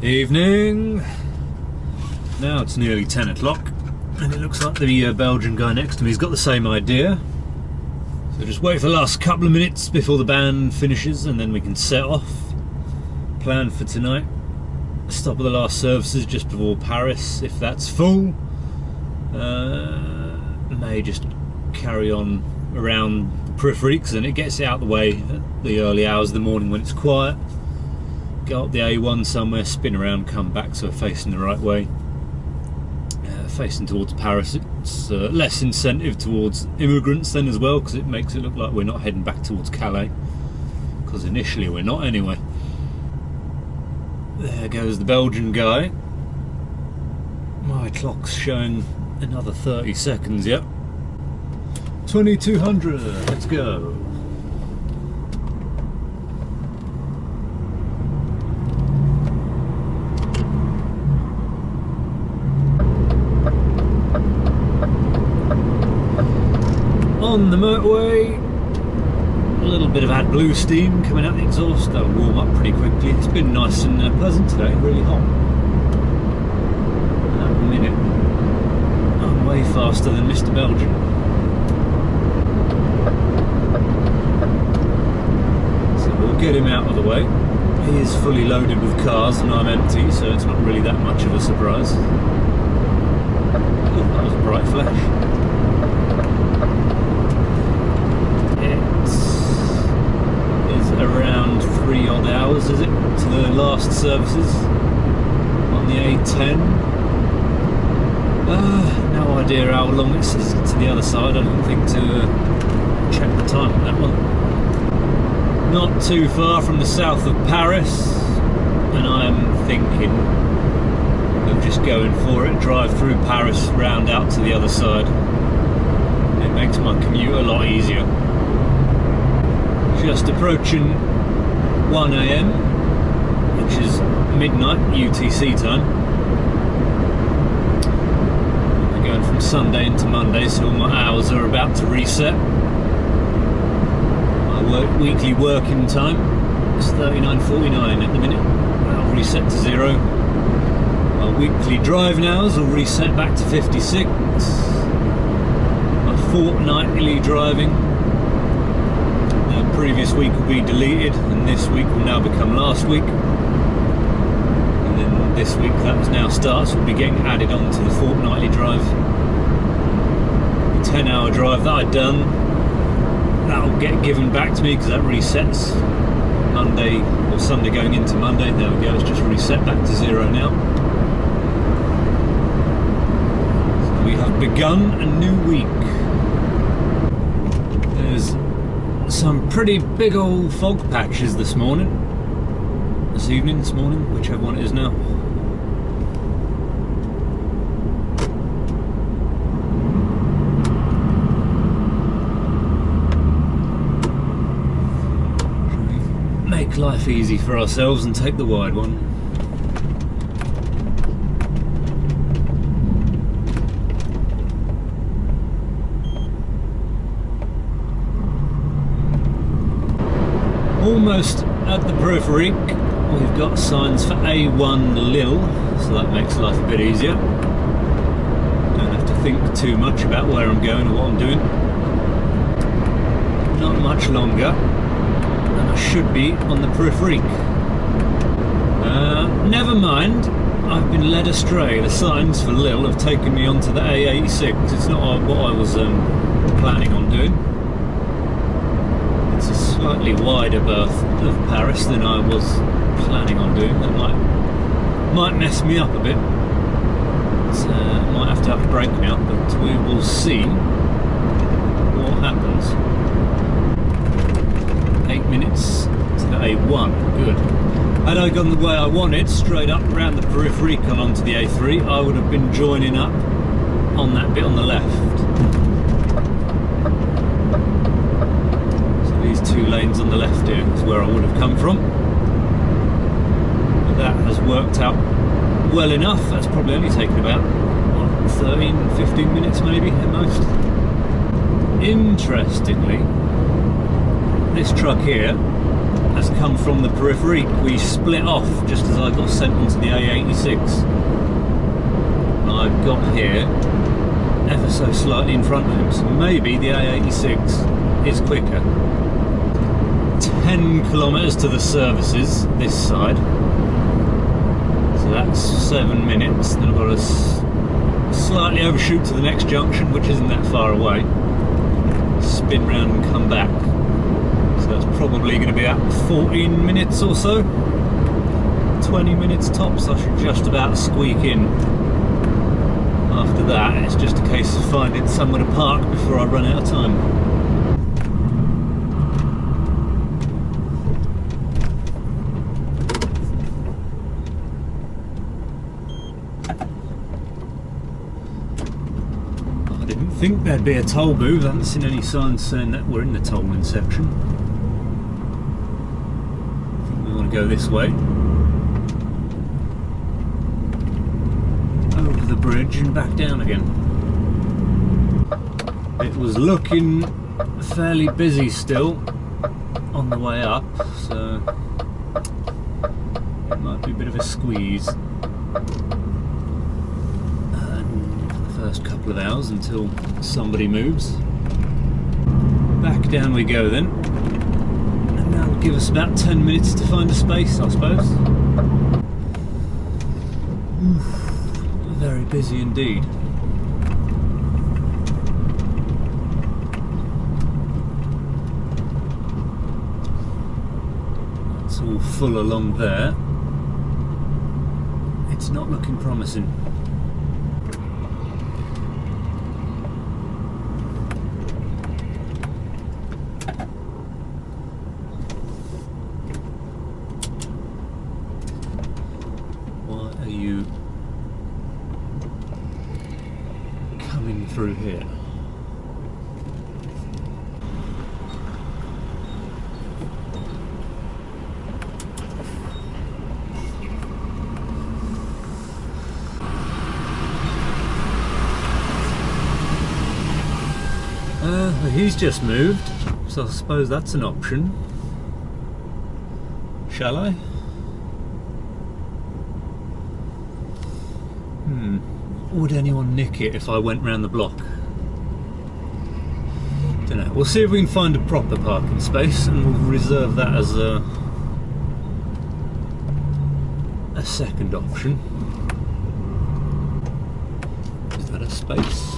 Evening. Now it's nearly 10 o'clock and it looks like the Belgian guy next to me has got the same idea. So just wait for the last couple of minutes before the band finishes and then we can set off. Plan for tonight: stop at the last services just before Paris if that's full. May just carry on around the periphery because then it gets out of the way at the early hours of the morning when it's quiet. Go up the A1 somewhere, spin around, come back so we're facing the right way. Facing towards Paris, it's less incentive towards immigrants then as well, because it makes it look like we're not heading back towards Calais, because initially we're not anyway. There goes the Belgian guy. My clock's showing another 30 seconds, yep. 2200, let's go. On the motorway, a little bit of AdBlue steam coming out the exhaust. That'll warm up pretty quickly. It's been nice and pleasant today, really hot. At the minute, I'm way faster than Mr. Belgian. So we'll get him out of the way. He is fully loaded with cars and I'm empty, so it's not really that much of a surprise. Oh, that was a bright flash. Around 3 odd hours, is it, to the last services on the A10. No idea how long it is to the other side. I didn't think to check the time on that one. Not too far from the south of Paris, and I'm thinking of just going for it, drive through Paris, round out to the other side. It makes my commute a lot easier. Just approaching 1 AM, which is midnight UTC time. We're going from Sunday into Monday, so all my hours are about to reset. My weekly working time is 39.49 at the minute. That'll reset to 0. My weekly driving hours will reset back to 56. My fortnightly driving, previous week will be deleted and this week will now become last week, and then this week that now starts will be getting added on to the fortnightly drive. The 10-hour drive that I've done, that'll get given back to me because that resets Monday or Sunday going into Monday. There we go, it's just reset back to 0 now. So we have begun a new week. There's some pretty big old fog patches this morning, this morning, whichever one it is now. Should we make life easy for ourselves and take the wide one? Almost at the periphery, we've got signs for A1 Lille, so that makes life a bit easier. Don't have to think too much about where I'm going or what I'm doing. Not much longer, and I should be on the periphery. Never mind, I've been led astray. The signs for Lille have taken me onto the A86. It's not what I was planning on doing. It's a slightly wider berth of Paris than I was planning on doing. That might mess me up a bit. Might have to have a break now, but we will see what happens. 8 minutes to the A1, good. Had I gone the way I wanted, straight up around the periphery, come onto the A3, I would have been joining up on that bit on the left. 2 lanes on the left here is where I would have come from. But that has worked out well enough. That's probably only taken about 13-15 minutes maybe at most. Interestingly, this truck here has come from the periphery. We split off just as I got sent onto the A86. And I got here ever so slightly in front of him, so maybe the A86 is quicker. 10 kilometres to the services this side, so that's 7 minutes. Then I've got to slightly overshoot to the next junction, which isn't that far away, spin round and come back, so that's probably going to be about 14 minutes or so. 20 minutes tops. I should just about squeak in. After that, it's just a case of finding somewhere to park before I run out of time. I didn't think there'd be a toll booth. I haven't seen any signs saying that we're in the tolling section. I think we want to go this way. The bridge and back down again. It was looking fairly busy still on the way up, so it might be a bit of a squeeze for the first couple of hours until somebody moves. Back down we go then, and that'll give us about 10 minutes to find a space, I suppose. Very busy indeed. It's all full along there. It's not looking promising. Why are you coming through here? He's just moved, so I suppose that's an option. Shall I? Would anyone nick it if I went round the block? Don't know. We'll see if we can find a proper parking space, and we'll reserve that as a second option. Is that a space?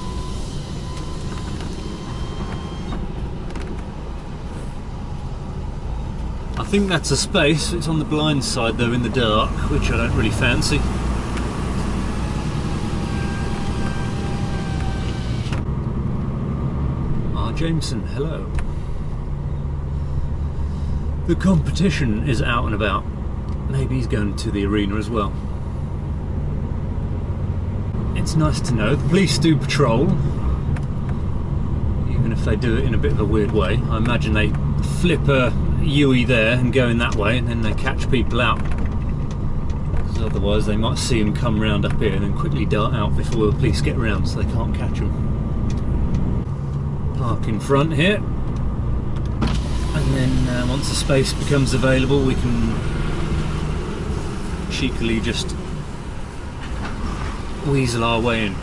I think that's a space. It's on the blind side though, in the dark, which I don't really fancy. Jameson, hello. The competition is out and about. Maybe he's going to the arena as well. It's nice to know. The police do patrol, even if they do it in a bit of a weird way. I imagine they flip a Yui there and go in that way, and then they catch people out. Because otherwise they might see them come round up here and then quickly dart out before the police get round, so they can't catch them. Park in front here, and then once the space becomes available we can cheekily just weasel our way in.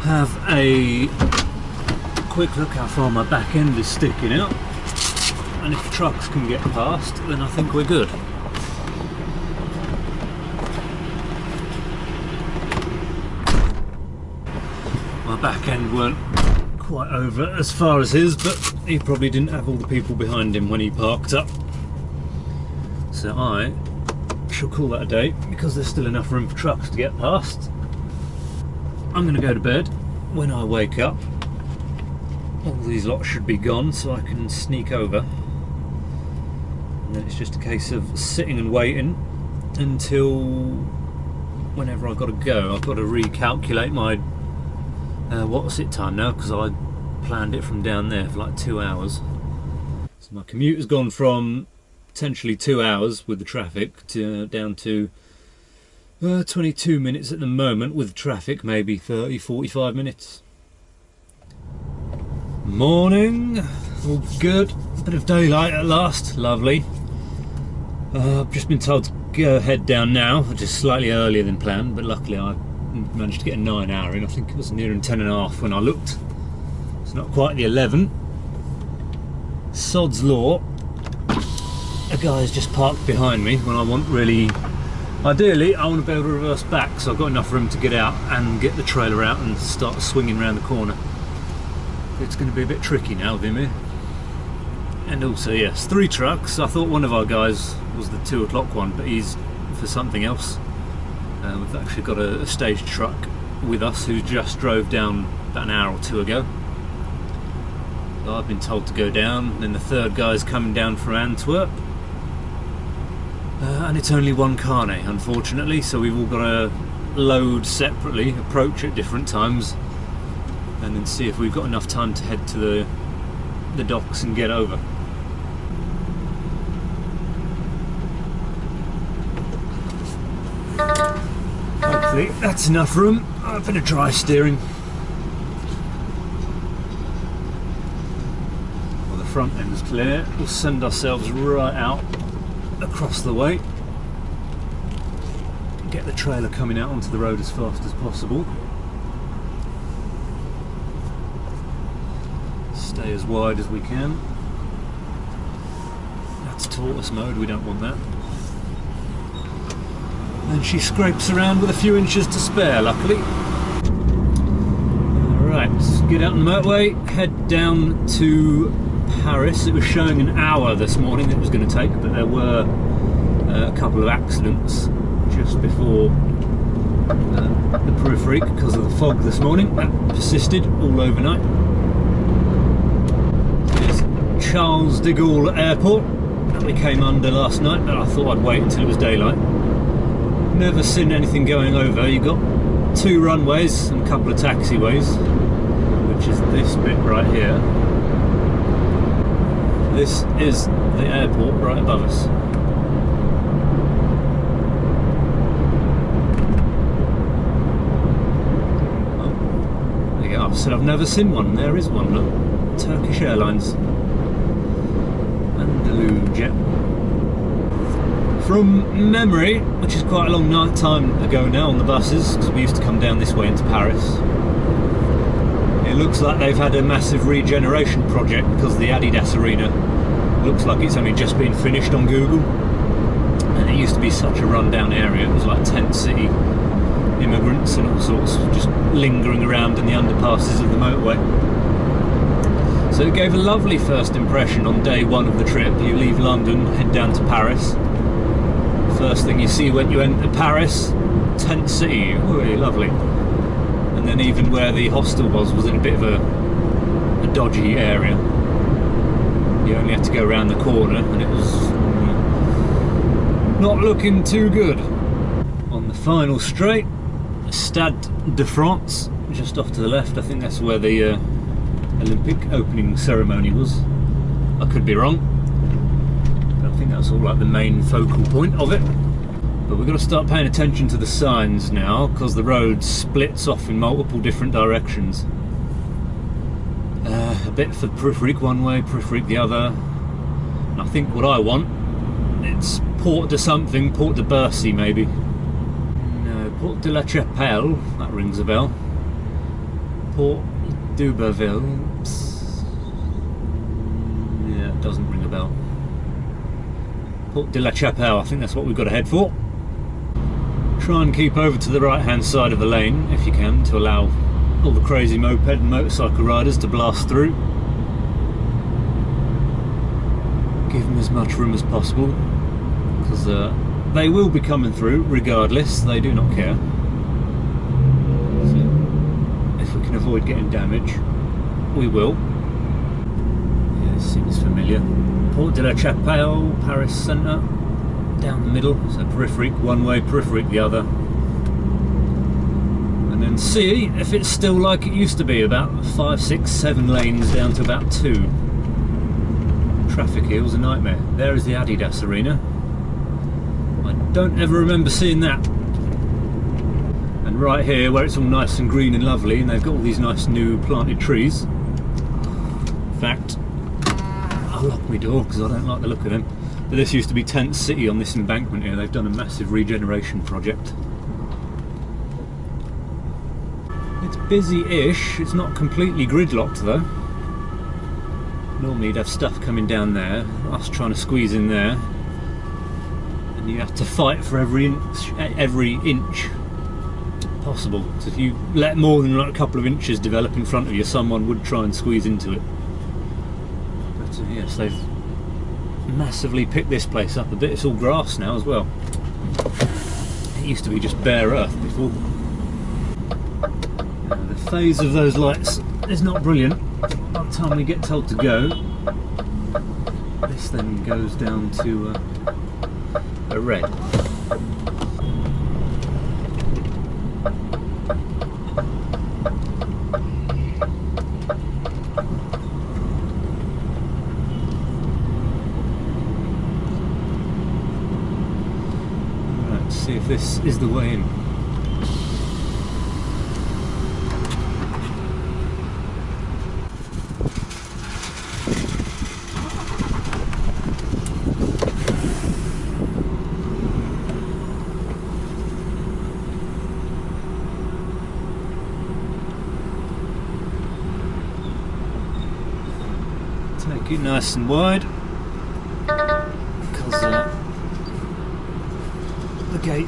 Have a quick look how far my back end is sticking out, and if trucks can get past then I think we're good. My back end weren't quite over as far as his, but he probably didn't have all the people behind him when he parked up. So I shall call that a day, because there's still enough room for trucks to get past. I'm going to go to bed. When I wake up, all these lots should be gone, so I can sneak over. And then it's just a case of sitting and waiting until whenever I've got to go. I've got to recalculate my what's it time now, because I planned it from down there for like 2 hours. So my commute has gone from potentially 2 hours with the traffic to down to 22 minutes at the moment with traffic, maybe 30-45 minutes. Morning, all good. Bit of daylight at last, lovely. I've just been told to go head down now, which is slightly earlier than planned, but luckily I managed to get a 9 hour in. I think it was nearer 10 and a half when I looked. It's not quite the 11. Sod's law. A guy's just parked behind me when I want really... Ideally, I want to be able to reverse back, so I've got enough room to get out and get the trailer out and start swinging around the corner. It's going to be a bit tricky now with him here. And also, yes, 3 trucks. I thought one of our guys was the 2 o'clock one, but he's for something else. We've actually got a stage truck with us who just drove down about an hour or 2 ago. So I've been told to go down, then the 3rd guy's coming down from Antwerp. And it's only one carne, unfortunately, so we've all got to load separately, approach at different times, and then see if we've got enough time to head to the docks and get over. Hopefully that's enough room. A bit of dry steering. Well, the front end's clear. We'll send ourselves right out across the way. Get the trailer coming out onto the road as fast as possible. Stay as wide as we can. That's tortoise mode, we don't want that. And she scrapes around with a few inches to spare, luckily. Alright, let's get out on the motorway, head down to Paris. It was showing an hour this morning it was going to take, but there were a couple of accidents just before the periphery because of the fog this morning. That persisted all overnight. Charles de Gaulle Airport that we came under last night, but I thought I'd wait until it was daylight. Never seen anything going over. You've got 2 runways and a couple of taxiways, which is this bit right here. This is the airport right above us. Oh, there you go. I said I've never seen one. There is one, look. Turkish Airlines. Jet. From memory, which is quite a long time ago now on the buses, because we used to come down this way into Paris, it looks like they've had a massive regeneration project because the Adidas arena looks like it's only just been finished on Google, and it used to be such a rundown area. It was like tent city, immigrants and all sorts just lingering around in the underpasses of the motorway. So it gave a lovely first impression on day 1 of the trip. You leave London, head down to Paris. First thing you see when you enter Paris, tent city, really lovely. And then even where the hostel was in a bit of a dodgy area. You only had to go around the corner and it was not looking too good. On the final straight, Stade de France, just off to the left. I think that's where the Olympic opening ceremony was. I could be wrong, but I think that's all like the main focal point of it. But we've got to start paying attention to the signs now, because the road splits off in multiple different directions. A bit for Peripherik one way, Peripherik the other. And I think what I want, it's Port de something, Port de Bercy maybe. No, Port de la Chapelle, that rings a bell. Port d'Uberville. Yeah, it doesn't ring a bell. Port de la Chapelle, I think that's what we've got to head for. Try and keep over to the right hand side of the lane if you can, to allow all the crazy moped and motorcycle riders to blast through. Give them as much room as possible, because they will be coming through regardless. They do not care. So if we can avoid getting damage, we will. Yeah, this seems familiar. Port de la Chapelle, Paris centre, down the middle, so Peripherik one way, Peripherik the other. And then see if it's still like it used to be, about 5, 6, 7 lanes down to about 2. Traffic here was a nightmare. There is the Adidas arena. I don't ever remember seeing that. And right here, where it's all nice and green and lovely, and they've got all these nice new planted trees, fact, I'll lock my door because I don't like the look of him. But this used to be Tent City on this embankment here. They've done a massive regeneration project. It's busy-ish. It's not completely gridlocked though. Normally you'd have stuff coming down there, us trying to squeeze in there, and you have to fight for every inch possible. So if you let more than like a couple of inches develop in front of you, someone would try and squeeze into it. But yes, they've massively picked this place up a bit. It's all grass now as well. It used to be just bare earth before. The phase of those lights is not brilliant. By the time we get told to go, this then goes down to a red. Alright, let's see if this is the way in. Take it nice and wide, because the gate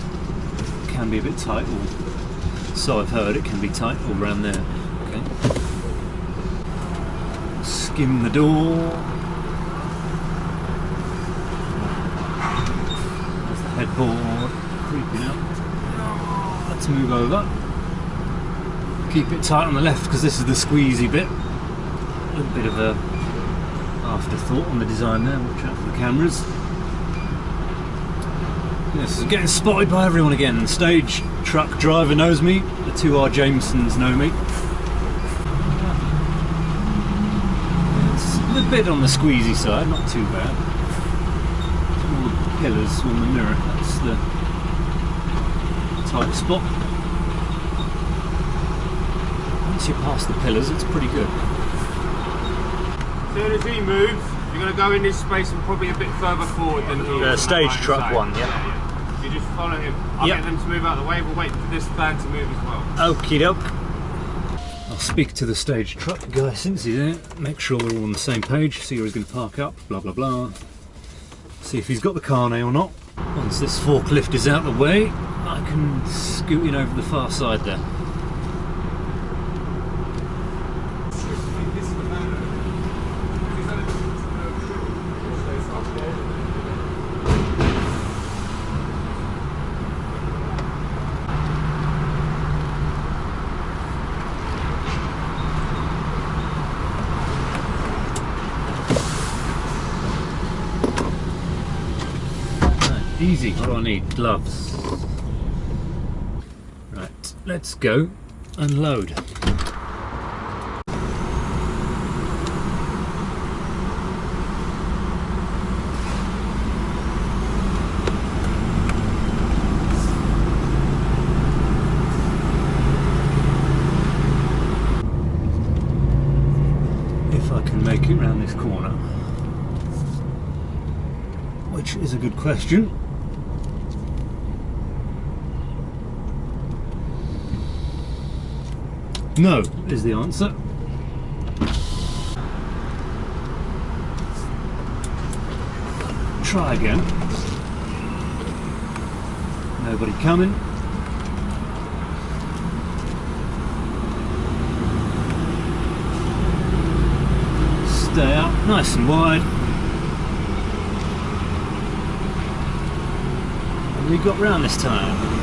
can be a bit tight, or so I've heard. It can be tight all around there. Okay. Skim the door. There's the headboard creeping up. Let's move over. Keep it tight on the left because this is the squeezy bit. A little bit of a afterthought on the design there. Watch out for the cameras. Yes, it's getting spotted by everyone again. The stage truck driver knows me. The 2R Jamesons know me. It's a bit on the squeezy side, not too bad. All the pillars on the mirror. That's the tight spot. Once you pass the pillars, it's pretty good. As soon as he moves, you're going to go in this space and probably a bit further forward than the stage truck one, yeah. You just follow him. I'll get them to move out of the way. We'll wait for this van to move as well. Okie doke. I'll speak to the stage truck guy since he's there. Make sure we're all on the same page. See where he's going to park up. Blah blah blah. See if he's got the carnet or not. Once this forklift is out of the way, I can scoot in over the far side there. Easy. What do I need? Gloves. Right, let's go and load. If I can make it round this corner, which is a good question. No is the answer. Try again. Nobody coming. Stay up, nice and wide. And we got round this time.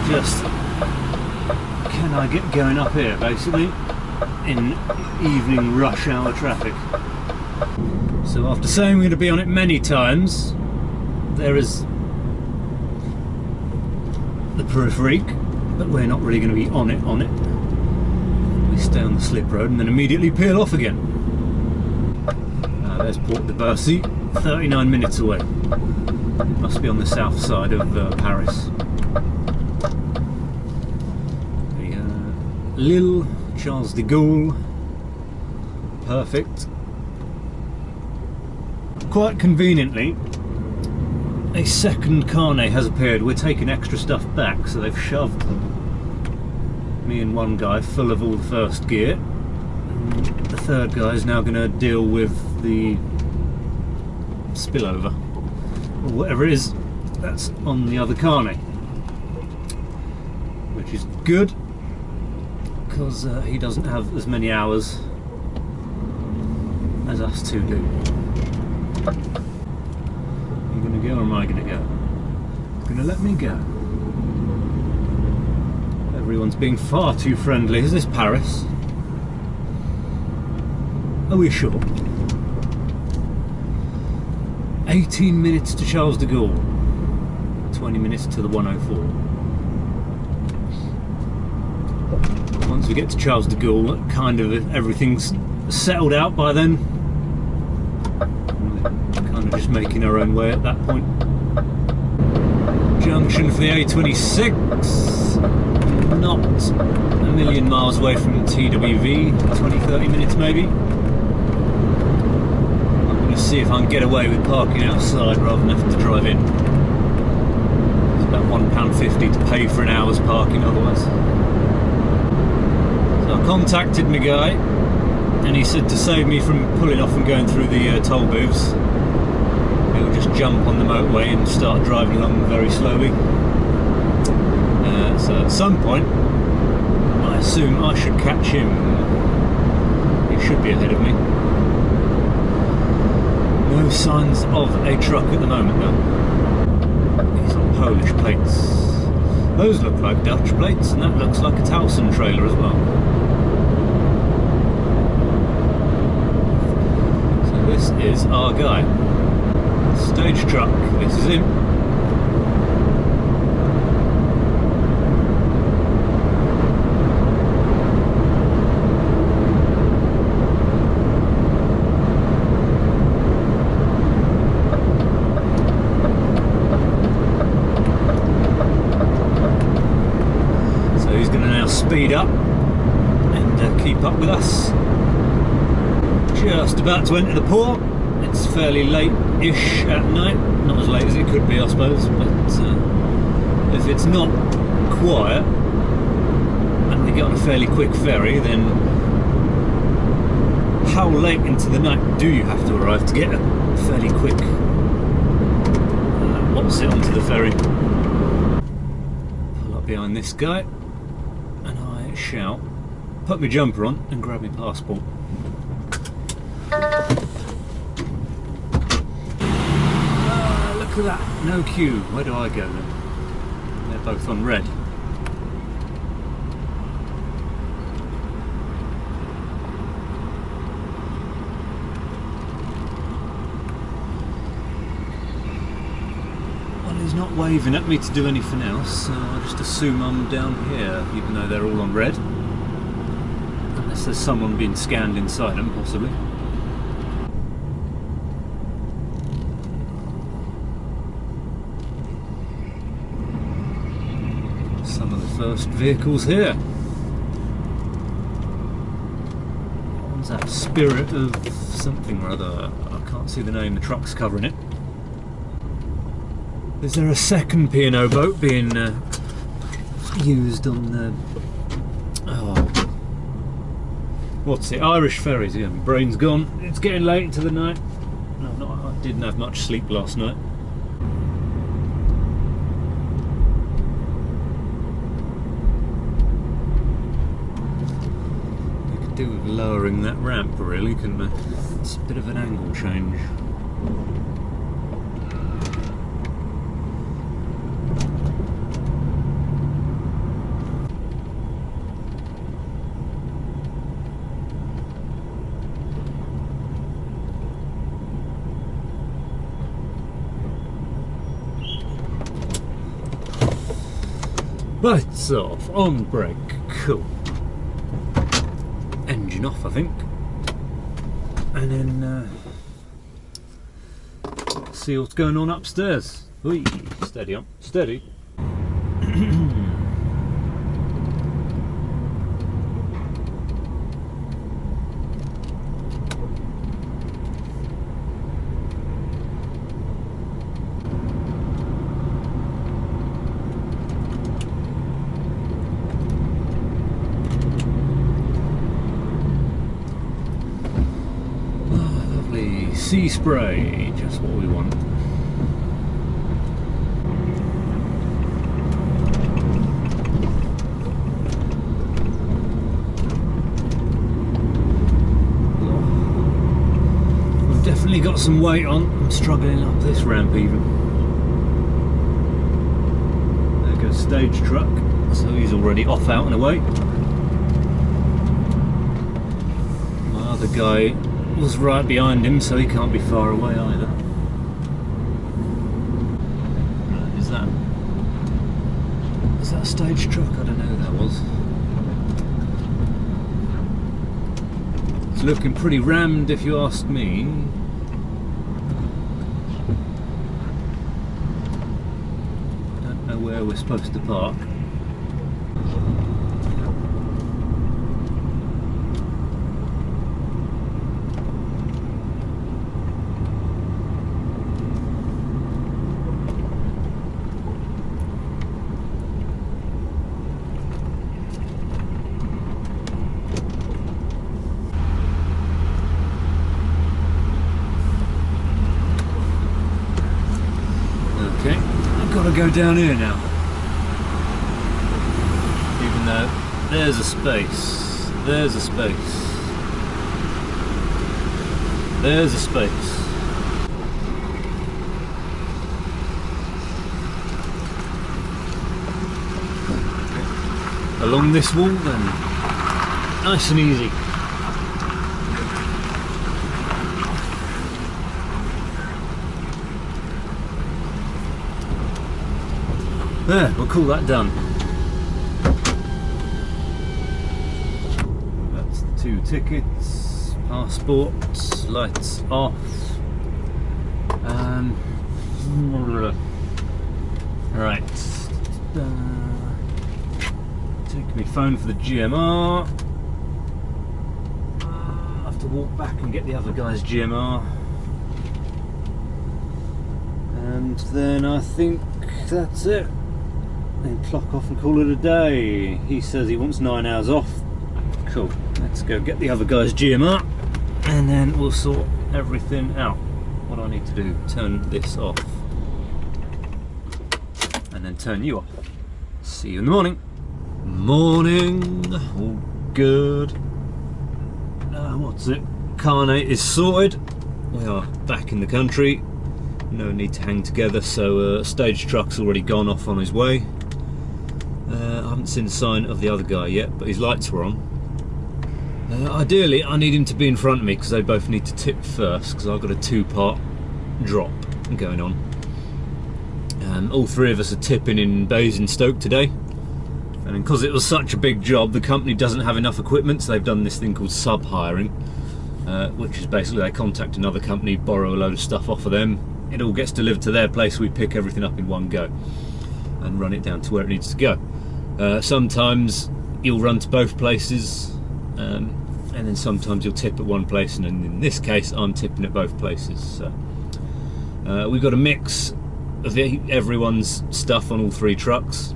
Just, can I get going up here, basically, in evening rush hour traffic. So after saying we're going to be on it many times, there is the periphery, but we're not really going to be on it. We stay on the slip road and then immediately peel off again. There's Port de Bercy, 39 minutes away. Must be on the south side of Paris. Lille, Charles de Gaulle. Perfect. Quite conveniently, a second carnet has appeared. We're taking extra stuff back, so they've shoved me and one guy full of all the first gear. And the third guy is now going to deal with the spillover, or whatever it is that's on the other carnet, which is good because he doesn't have as many hours as us two do. Are you going to go or am I going to go? Going to let me go? Everyone's being far too friendly. Is this Paris? Are we sure? 18 minutes to Charles de Gaulle. 20 minutes to the 104. Once we get to Charles de Gaulle, kind of everything's settled out by then. We're kind of just making our own way at that point. Junction for the A26. Not a million miles away from TWV. 20-30 minutes maybe. I'm going to see if I can get away with parking outside rather than having to drive in. It's about £1.50 to pay for an hour's parking otherwise. So I contacted my guy and he said to save me from pulling off and going through the toll booths, he'll just jump on the motorway and start driving along very slowly. So at some point I assume I should catch him. He should be ahead of me. No signs of a truck at the moment though. He's on Polish plates. Those look like Dutch plates, and that looks like a Towson trailer as well. So this is our guy. Stage truck, this is him. Speed up and keep up with us. Just about to enter the port. It's fairly late-ish at night, not as late as it could be I suppose, but if it's not quiet and we get on a fairly quick ferry, then how late into the night do you have to arrive to get a fairly quick what's it onto the ferry? Pull up behind this guy. Shout, put my jumper on and grab my passport. Look at that, no queue. Where do I go then? They're both on red. He's not waving at me to do anything else, so I just assume I'm down here, even though they're all on red. Unless there's someone being scanned inside them, possibly. Some of the first vehicles here. One's that Spirit of something or other. I can't see the name, the truck's covering it. Is there a second P&O boat being used on the... what's it? Irish ferries, yeah. My brain's gone. It's getting late into the night. No, I didn't have much sleep last night. We could do with lowering that ramp really, couldn't we? It's a bit of an angle change. Lights off, on brake, cool. Engine off, I think. And then see what's going on upstairs. Whee, steady on, steady. sea spray, just what we want. We've definitely got some weight on. I'm struggling up this ramp even. There goes stage truck, so he's already off out and away. My other guy was right behind him, so he can't be far away either. Is that a stage truck? I don't know who that was. It's looking pretty rammed if you ask me. I don't know where we're supposed to park. Go down here now, even though there's a space, there's a space, there's a space. Along this wall then, nice and easy. There, we'll call that done. That's the 2 tickets, passports, lights off. Right. Take my phone for the GMR. I have to walk back and get the other guy's GMR. And then I think that's it. And clock off and call it a day. He says he wants 9 hours off. Cool. Let's go get the other guy's GMR and then we'll sort everything out. What do I need to do? Turn this off and then turn you off. See you in the morning. Morning. All good. What's it? Carnet is sorted. We are back in the country. No need to hang together, so stage truck's already gone off on his way. I haven't seen a sign of the other guy yet, but his lights were on. Ideally, I need him to be in front of me because they both need to tip first, because I've got a 2-part drop going on. All 3 of us are tipping in Basingstoke today, and because it was such a big job, the company doesn't have enough equipment, so they've done this thing called sub-hiring, which is basically they contact another company, borrow a load of stuff off of them. It all gets delivered to their place, we pick everything up in one go and run it down to where it needs to go. Sometimes you'll run to both places, and then sometimes you'll tip at one place, and in this case I'm tipping at both places. So we've got a mix of everyone's stuff on all 3 trucks,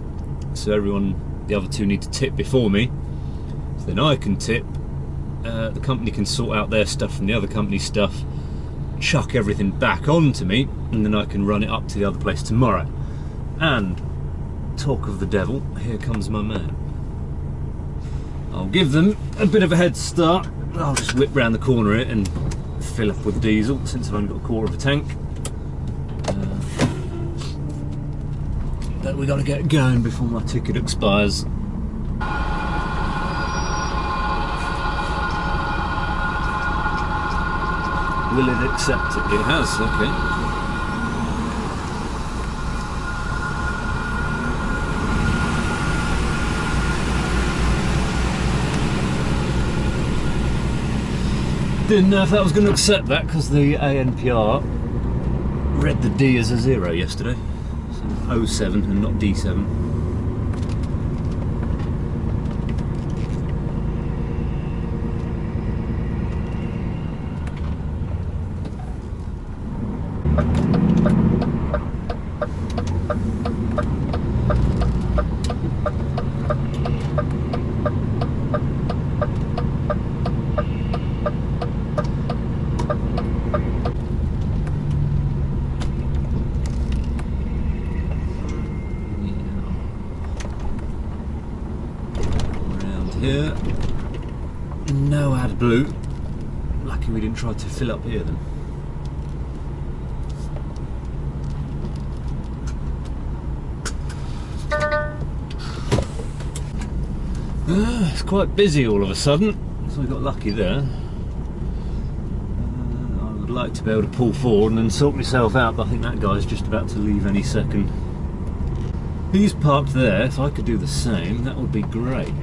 so the other 2 need to tip before me, so then I can tip, the company can sort out their stuff from the other company's stuff, chuck everything back onto me, and then I can run it up to the other place tomorrow. And talk of the devil, here comes my man. I'll give them a bit of a head start. I'll just whip round the corner it and fill up with diesel since I've only got a quarter of a tank. But we got to get going before my ticket expires. Will it accept it? It has, okay. Didn't know if that was going to accept that because the ANPR read the D as a 0 yesterday. So 07 and not D7. Lucky we didn't try to fill up here then. It's quite busy all of a sudden, so we got lucky there. I would like to be able to pull forward and then sort myself out, but I think that guy's just about to leave any second. He's parked there. If I could do the same, that would be great.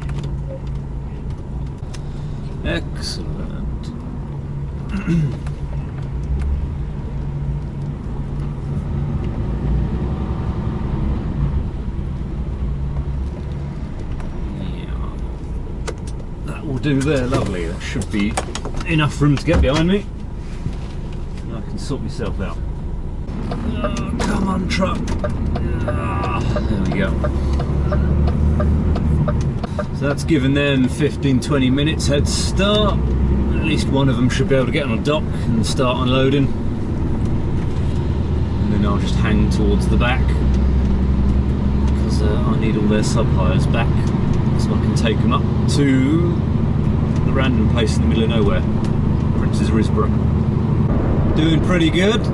Excellent. Will do there, lovely. That should be enough room to get behind me. And I can sort myself out. Oh, come on, truck. There we go. So that's given them 15-20 minutes head start. At least one of them should be able to get on a dock and start unloading. And then I'll just hang towards the back because I need all their sub-hires back so I can take them up to the random place in the middle of nowhere, Prince's Risborough. Doing pretty good.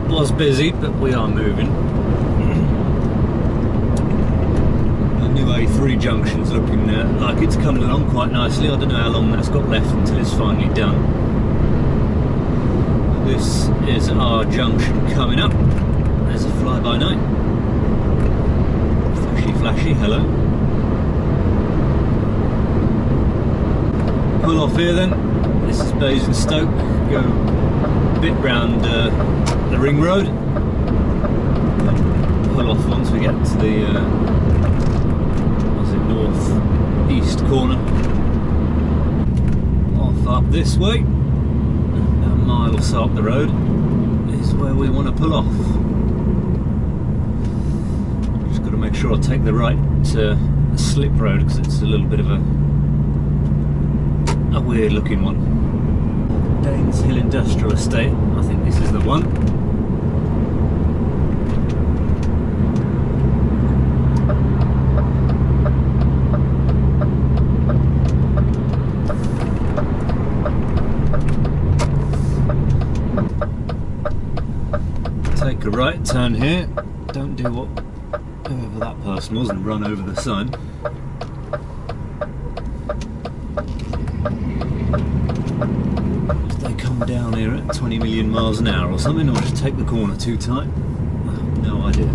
Was busy, but we are moving. The new A3 junction's looking like it's coming along quite nicely. I don't know how long that's got left until it's finally done. This is our junction coming up. There's a fly-by-night. Flashy, flashy, hello. Pull off here then. This is Basingstoke. Go a bit round the ring road. Pull off once we get to the what's it, north east corner. Off up this way. About a mile or so up the road is where we want to pull off. Just got to make sure I take the right slip road because it's a little bit of a weird looking one. Danes Hill Industrial Estate, I think this is the one. Take a right turn here, don't do what whoever that person was and run over the sign. Down here at 20 million miles an hour or something, or just take the corner too tight. No idea.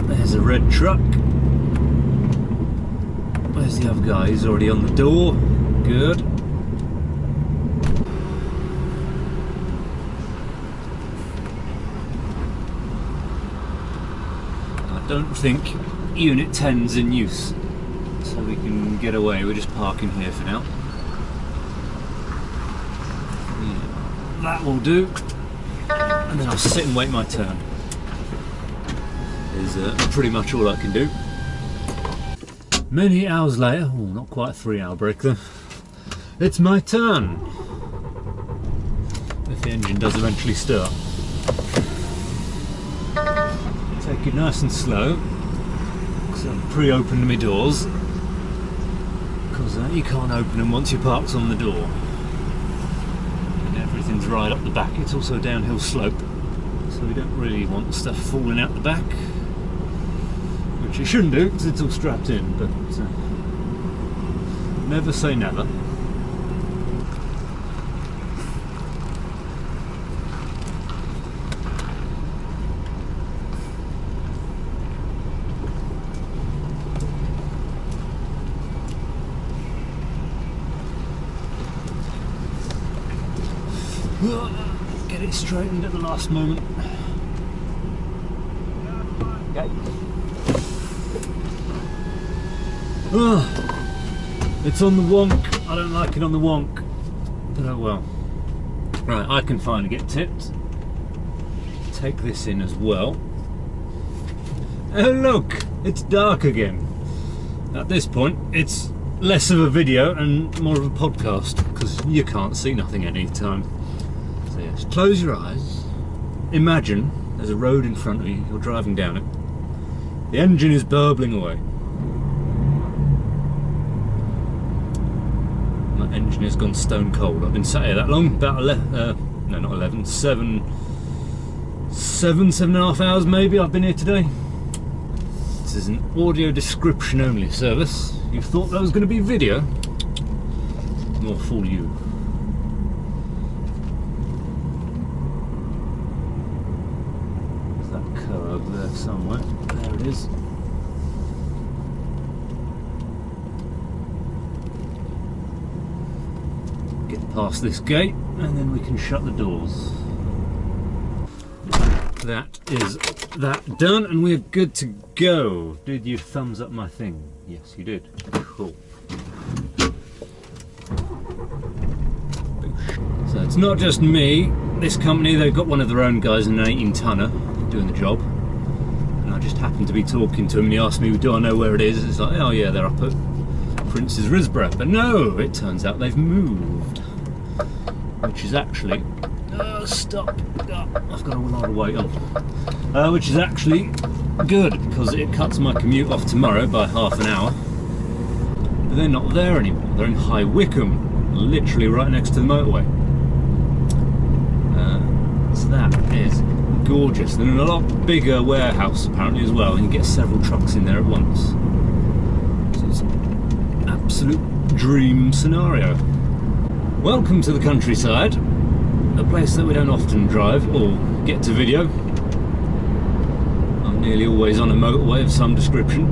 There's a red truck. Where's the other guy? He's already on the door. Good. I don't think Unit 10's in use, so we can get away. We're just parking here for now. Yeah, that will do, and then I'll sit and wait my turn. Is pretty much all I can do. Many hours later, oh, not quite a 3-hour break though, it's my turn. If the engine does eventually start. Take it nice and slow. So I've pre-opened my doors because you can't open them once your park's on the door, and everything's right up the back. It's also a downhill slope, so we don't really want stuff falling out the back, which it shouldn't do because it's all strapped in, but never say never. Get it straightened at the last moment. Okay. It's on the wonk. I don't like it on the wonk, but oh well. Right, I can finally get tipped. Take this in as well. Oh look, it's dark again. At this point, it's less of a video and more of a podcast because you can't see nothing any time. So yes, close your eyes. Imagine there's a road in front of you. You're driving down it, The engine is burbling away. My engine has gone stone cold. I've been sat here that long, about 11, no not 11, 7.5 hours maybe I've been here today. This is an audio description only service. You thought that was going to be video? More fool you. There's that curve there somewhere. There it is. Get past this gate and then we can shut the doors. That is that done, and we're good to go. Did you thumbs up my thing? Yes, you did. Cool. So it's not just me. This company, they've got one of their own guys in an 18-tonner doing the job. And I just happened to be talking to him and he asked me, do I know where it is? It's like, oh yeah, they're up at Prince's Risborough. But no, it turns out they've moved. Which is actually... stop. I've got a lot of weight on. Which is actually good because it cuts my commute off tomorrow by half an hour. But they're not there anymore. They're in High Wycombe, literally right next to the motorway. So that is gorgeous. They're in a lot bigger warehouse apparently as well, and you get several trucks in there at once. So it's an absolute dream scenario. Welcome to the countryside. A place that we don't often drive or get to video. I'm nearly always on a motorway of some description.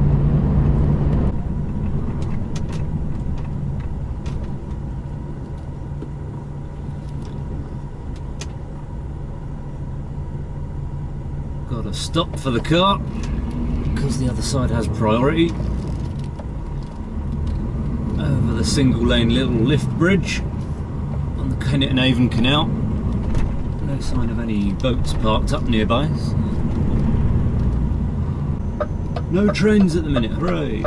Got to stop for the car because the other side has priority. Over the single lane little lift bridge on the Kennet and Avon Canal. No sign of any boats parked up nearby. No trains at the minute, hooray!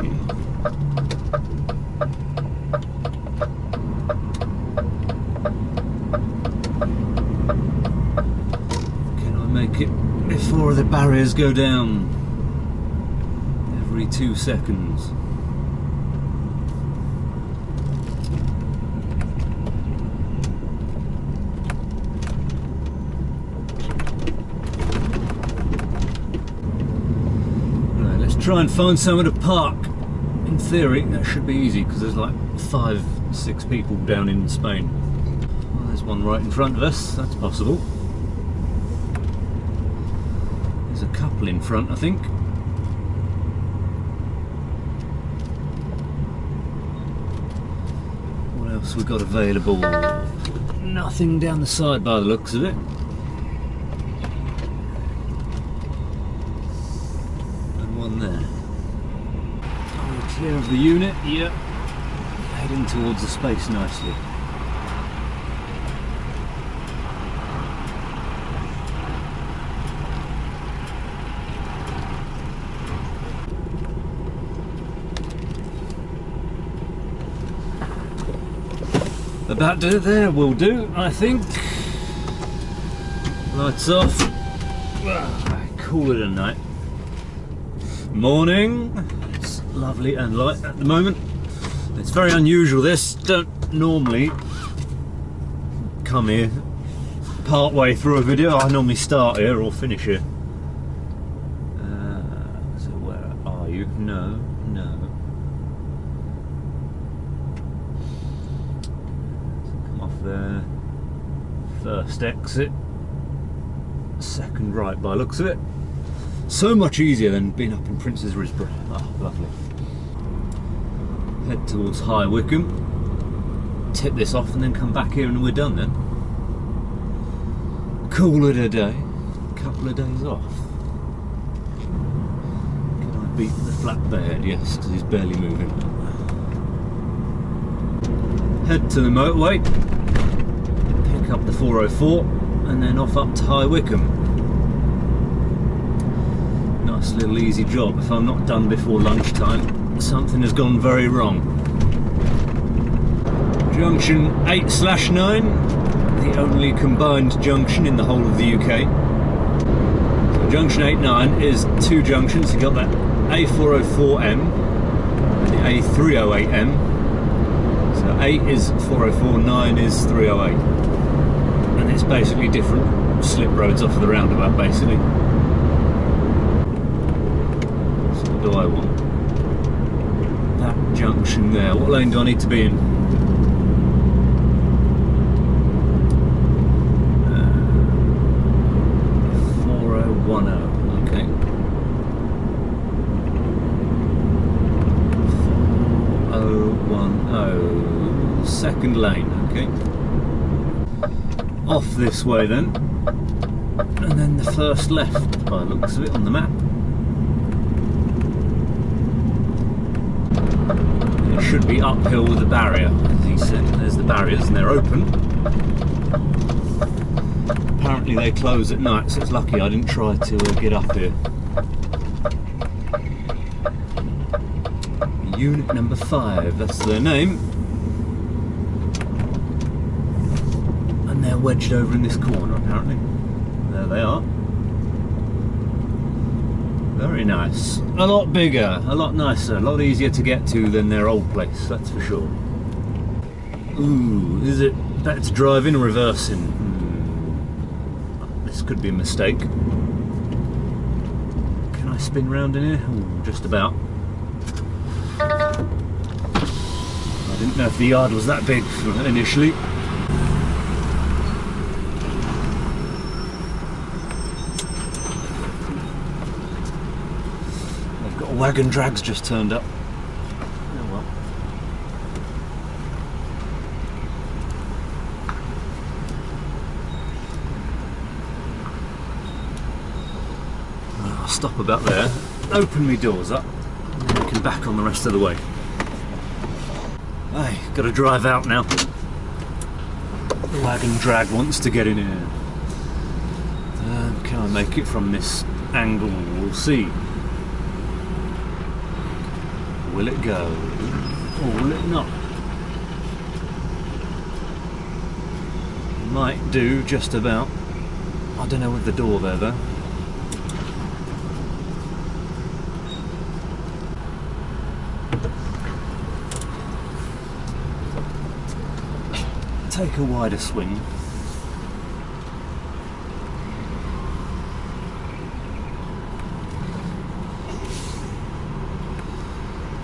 Can I make it before the barriers go down? Every 2 seconds. Try and find somewhere to park. In theory, that should be easy because there's like 5-6 people down in Spain. Well, there's one right in front of us, that's possible. There's a couple in front, I think. What else we got available? Nothing down the side by the looks of it. There. Are we clear of the unit? Yep. Heading towards the space nicely. About there will do, I think. Lights off. Call it a night. Morning. It's lovely and light at the moment. It's very unusual this. Don't normally come here part way through a video. I normally start here or finish here. So where are you? No. Come off there. First exit. Second right by looks of it. So much easier than being up in Prince's Risborough. Oh, lovely. Head towards High Wycombe, tip this off and then come back here and we're done then. Call it a day. Couple of days off. Can I beat the flatbed? Yes, because he's barely moving. Head to the motorway, pick up the 404 and then off up to High Wycombe. Nice little easy job. If I'm not done before lunchtime, something has gone very wrong. Junction 8/9, the only combined junction in the whole of the UK. So junction 8/9 is 2 junctions. You've got that A404M and the A308M. So 8 is 404, 9 is 308. And it's basically different slip roads off of the roundabout, basically. So what do I want? That junction there. What lane do I need to be in? 4010. Okay. 4010. Second lane. Okay. Off this way then, and then the first left by the looks of it on the map. It should be uphill with the barrier, as he said. There's the barriers and they're open. Apparently they close at night, so it's lucky I didn't try to get up here. Unit number 5, that's their name. They're wedged over in this corner apparently. There they are. Very nice. A lot bigger, a lot nicer, a lot easier to get to than their old place, that's for sure. Ooh, is it better to drive in or reverse in? This could be a mistake. Can I spin round in here? Ooh, just about. I didn't know if the yard was that big initially. Wagon drag's just turned up. Oh well. I'll stop about there, open me doors up, and then we can back on the rest of the way. Hey, got to drive out now. The wagon drag wants to get in here. Can I make it from this angle? We'll see. Will it go? Or will it not? Might do, just about. I don't know with the door there though. Take a wider swing.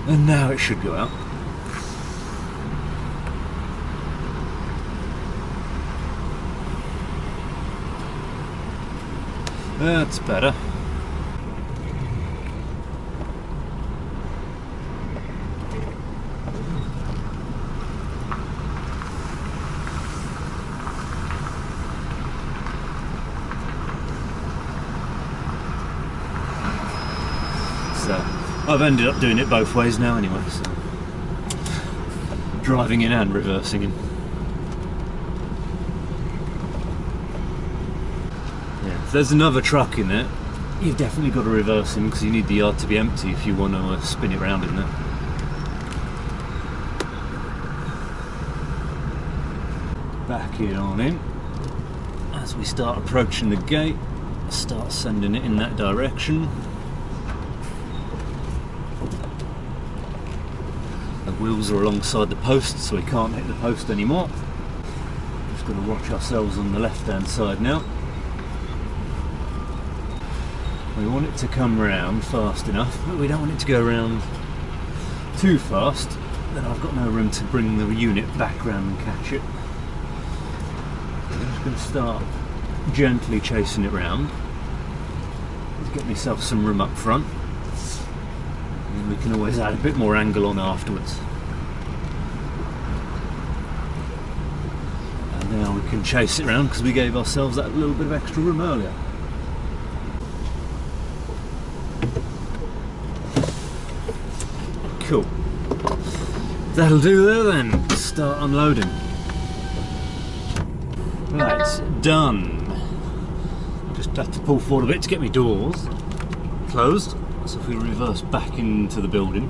And now it should go out. That's better. So I've ended up doing it both ways now anyway, so driving in and reversing in. Yeah, if there's another truck in there, you've definitely got to reverse in because you need the yard to be empty if you want to spin it round in there. Back it on in. As we start approaching the gate, start sending it in that direction. The wheels are alongside the post, so we can't hit the post anymore. Just got to watch ourselves on the left hand side now. We want it to come round fast enough, but we don't want it to go round too fast. Then I've got no room to bring the unit back round and catch it. I'm just going to start gently chasing it round. Let's get myself some room up front. And we can always add a bit more angle on afterwards. And now we can chase it round because we gave ourselves that little bit of extra room earlier. Cool. That'll do there then. Start unloading. Right, done. Just have to pull forward a bit to get my doors closed. So if we reverse back into the building.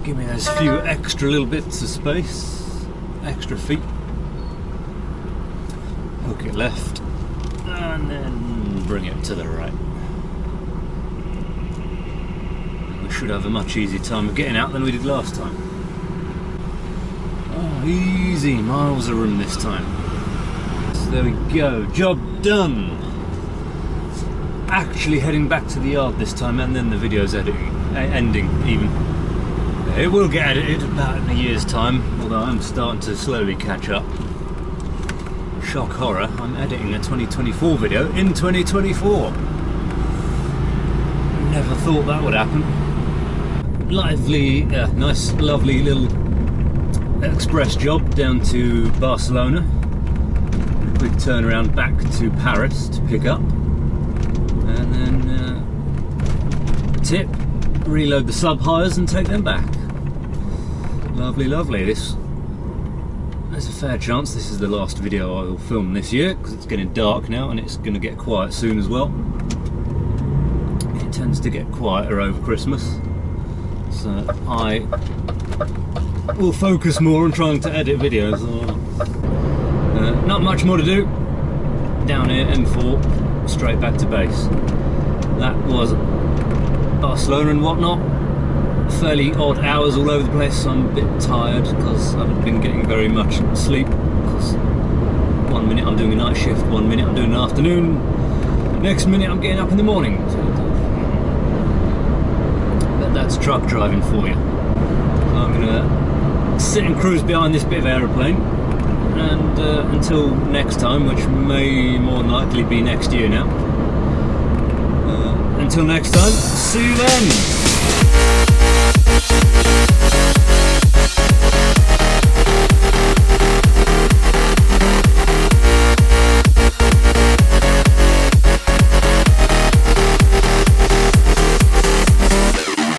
Give me those few extra little bits of space. Extra feet. Hook it left. And then bring it to the right. We should have a much easier time of getting out than we did last time. Oh, easy, miles of room this time. So there we go, job done. Actually heading back to the yard this time, and then the video's ending even. It will get edited about in a year's time, although I'm starting to slowly catch up. Shock horror, I'm editing a 2024 video in 2024. Never thought that would happen. Lively, nice, lovely little express job down to Barcelona. Quick turnaround back to Paris to pick up. And then tip, reload the sub hires and take them back. Lovely, lovely. There's a fair chance this is the last video I will film this year, because it's getting dark now and it's going to get quiet soon as well. It tends to get quieter over Christmas, so I will focus more on trying to edit videos. Not much more to do. Down here, M4, straight back to base. That was Barcelona and whatnot. Fairly odd hours all over the place. I'm a bit tired because I haven't been getting very much sleep, because 1 minute I'm doing a night shift, 1 minute I'm doing an afternoon, next minute I'm getting up in the morning. But that's truck driving for you. I'm gonna sit and cruise behind this bit of aeroplane, and until next time, which may more than likely be next year now. Until next time, see you then.